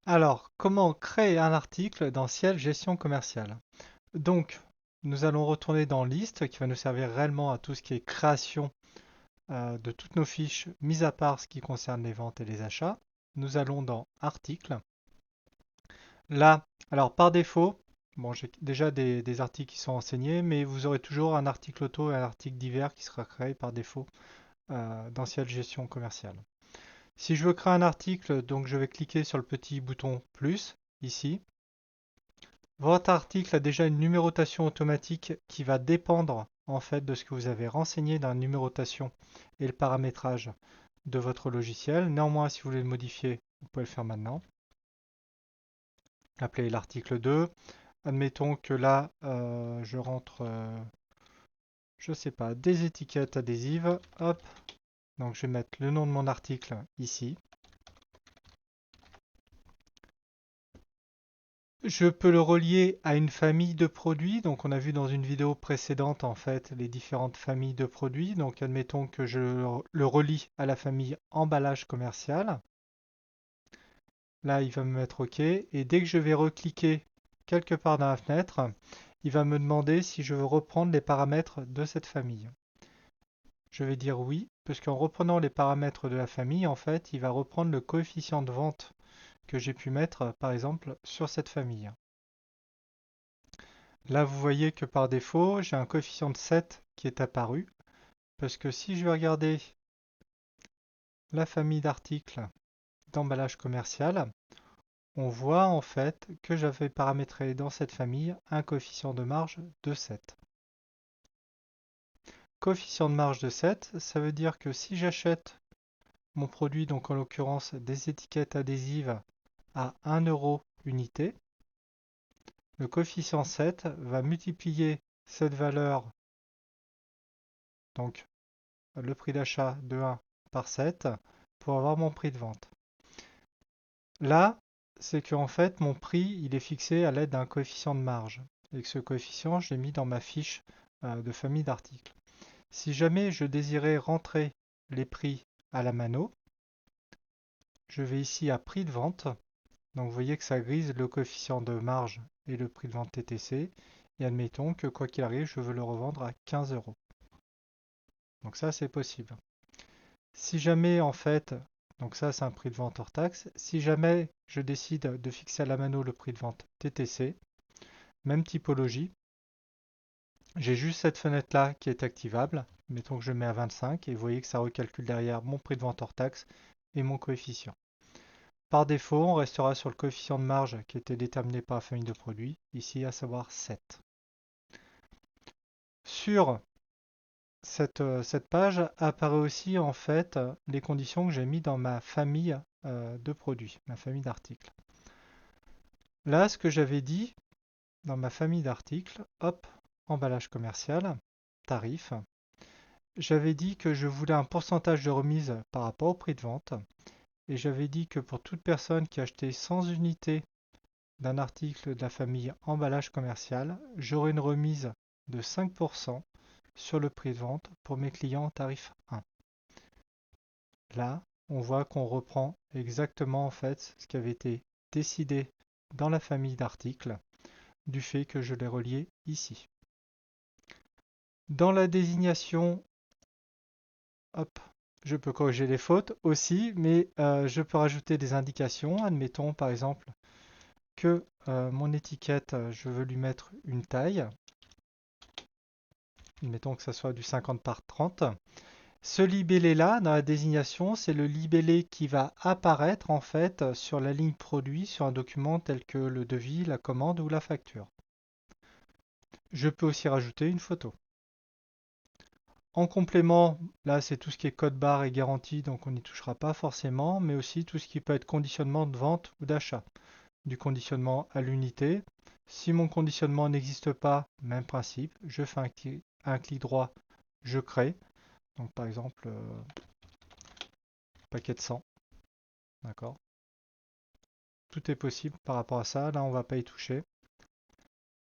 Alors, comment créer un article dans Ciel Gestion commerciale? Donc, nous allons retourner dans Liste qui va nous servir réellement à tout ce qui est création de toutes nos fiches, mis à part ce qui concerne les ventes et les achats. Nous allons dans Articles. Là, alors par défaut, bon, j'ai déjà des articles qui sont enseignés, mais vous aurez toujours un article auto et un article divers qui sera créé par défaut dans Ciel Gestion commerciale. Si je veux créer un article, donc je vais cliquer sur le petit bouton plus ici. Votre article a déjà une numérotation automatique qui va dépendre en fait de ce que vous avez renseigné dans la numérotation et le paramétrage de votre logiciel. Néanmoins, si vous voulez le modifier, vous pouvez le faire maintenant. Appelez l'article 2. Admettons que là, je rentre, je sais pas, des étiquettes adhésives. Hop, donc je vais mettre le nom de mon article ici. Je peux le relier à une famille de produits. Donc, on a vu dans une vidéo précédente, en fait, les différentes familles de produits. Donc, admettons que je le relie à la famille emballage commercial. Là, il va me mettre OK. Et dès que je vais recliquer quelque part dans la fenêtre, il va me demander si je veux reprendre les paramètres de cette famille. Je vais dire oui, parce qu'en reprenant les paramètres de la famille, en fait, il va reprendre le coefficient de vente que j'ai pu mettre, par exemple, sur cette famille. Là, vous voyez que par défaut, j'ai un coefficient de 7 qui est apparu, parce que si je vais regarder la famille d'articles d'emballage commercial, on voit en fait que j'avais paramétré dans cette famille un coefficient de marge de 7. Coefficient de marge de 7, ça veut dire que si j'achète mon produit, donc en l'occurrence des étiquettes adhésives à 1 euro unité, le coefficient 7 va multiplier cette valeur, donc le prix d'achat de 1 par 7, pour avoir mon prix de vente. Là, c'est qu'en fait, mon prix, il est fixé à l'aide d'un coefficient de marge. Et que ce coefficient, je l'ai mis dans ma fiche de famille d'articles. Si jamais je désirais rentrer les prix à la mano, je vais ici à prix de vente. Donc vous voyez que ça grise le coefficient de marge et le prix de vente TTC. Et admettons que quoi qu'il arrive, je veux le revendre à 15 euros. Donc ça, c'est possible. Si jamais en fait, donc ça c'est un prix de vente hors taxe, si jamais je décide de fixer à la mano le prix de vente TTC, même typologie, j'ai juste cette fenêtre là qui est activable, mettons que je mets à 25 et vous voyez que ça recalcule derrière mon prix de vente hors taxe et mon coefficient. Par défaut, on restera sur le coefficient de marge qui était déterminé par la famille de produits, ici à savoir 7. Sur cette page apparaît aussi en fait les conditions que j'ai mis dans ma famille de produits, ma famille d'articles. Là, ce que j'avais dit dans ma famille d'articles, hop, emballage commercial, tarif, j'avais dit que je voulais un pourcentage de remise par rapport au prix de vente et j'avais dit que pour toute personne qui achetait 100 unités d'un article de la famille emballage commercial, j'aurais une remise de 5% sur le prix de vente pour mes clients tarif 1. Là, on voit qu'on reprend exactement en fait ce qui avait été décidé dans la famille d'articles du fait que je l'ai relié ici. Dans la désignation, hop, je peux corriger les fautes aussi, mais je peux rajouter des indications. Admettons par exemple que mon étiquette, je veux lui mettre une taille. Admettons que ça soit du 50 par 30. Ce libellé-là, dans la désignation, c'est le libellé qui va apparaître en fait sur la ligne produit sur un document tel que le devis, la commande ou la facture. Je peux aussi rajouter une photo. En complément, là c'est tout ce qui est code barre et garantie, donc on n'y touchera pas forcément, mais aussi tout ce qui peut être conditionnement de vente ou d'achat. Du conditionnement à l'unité. Si mon conditionnement n'existe pas, même principe, je fais un clic droit, je crée. Donc par exemple, paquet de 100, d'accord. Tout est possible par rapport à ça. Là, on ne va pas y toucher.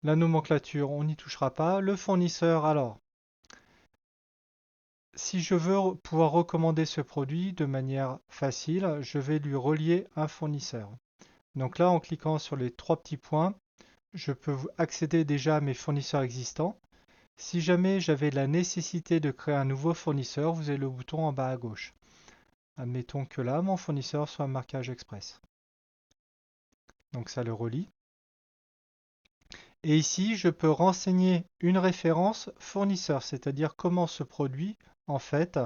La nomenclature, on n'y touchera pas. Le fournisseur, alors, si je veux pouvoir recommander ce produit de manière facile, je vais lui relier un fournisseur. Donc là, en cliquant sur les trois petits points, je peux accéder déjà à mes fournisseurs existants. Si jamais j'avais la nécessité de créer un nouveau fournisseur, vous avez le bouton en bas à gauche. Admettons que là, mon fournisseur soit un marquage express. Donc ça le relie. Et ici, je peux renseigner une référence fournisseur, c'est-à-dire comment ce produit, en fait,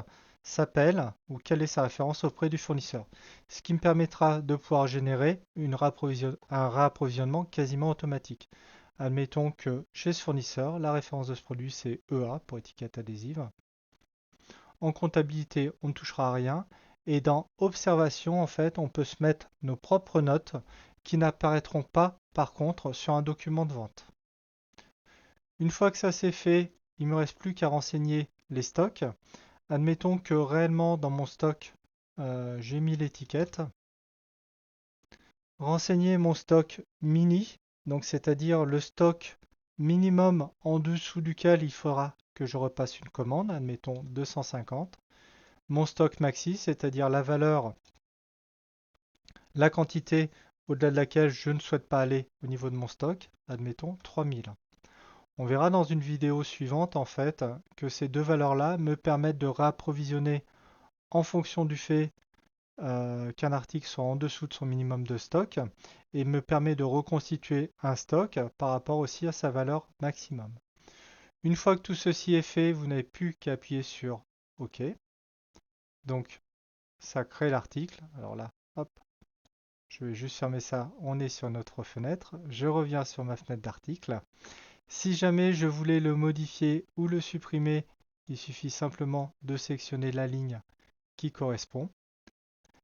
s'appelle ou quelle est sa référence auprès du fournisseur. Ce qui me permettra de pouvoir générer un réapprovisionnement quasiment automatique. Admettons que chez ce fournisseur, la référence de ce produit, c'est EA pour étiquette adhésive. En comptabilité, on ne touchera à rien. Et dans observation, en fait, on peut se mettre nos propres notes qui n'apparaîtront pas, par contre, sur un document de vente. Une fois que ça c'est fait, il ne me reste plus qu'à renseigner les stocks. Admettons que réellement dans mon stock, j'ai mis l'étiquette. Renseigner mon stock mini, donc c'est-à-dire le stock minimum en dessous duquel il faudra que je repasse une commande, admettons 250. Mon stock maxi, c'est-à-dire la valeur, la quantité au-delà de laquelle je ne souhaite pas aller au niveau de mon stock, admettons 3000. On verra dans une vidéo suivante en fait que ces deux valeurs-là me permettent de réapprovisionner en fonction du fait qu'un article soit en dessous de son minimum de stock et me permet de reconstituer un stock par rapport aussi à sa valeur maximum. Une fois que tout ceci est fait, vous n'avez plus qu'à appuyer sur OK. Donc ça crée l'article. Alors là, hop, je vais juste fermer ça. On est sur notre fenêtre. Je reviens sur ma fenêtre d'article. Si jamais je voulais le modifier ou le supprimer, il suffit simplement de sélectionner la ligne qui correspond.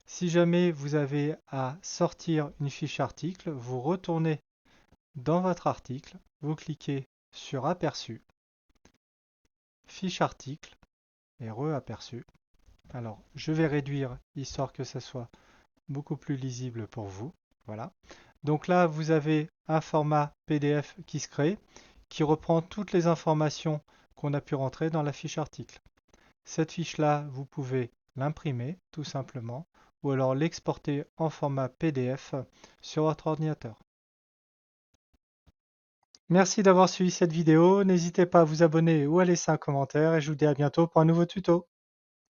Si jamais vous avez à sortir une fiche article, vous retournez dans votre article, vous cliquez sur Aperçu, Fiche article et Re-aperçu. Alors, je vais réduire histoire que ça soit beaucoup plus lisible pour vous. Voilà. Donc là, vous avez un format PDF qui se crée, qui reprend toutes les informations qu'on a pu rentrer dans la fiche article. Cette fiche-là, vous pouvez l'imprimer tout simplement ou alors l'exporter en format PDF sur votre ordinateur. Merci d'avoir suivi cette vidéo. N'hésitez pas à vous abonner ou à laisser un commentaire et je vous dis à bientôt pour un nouveau tuto.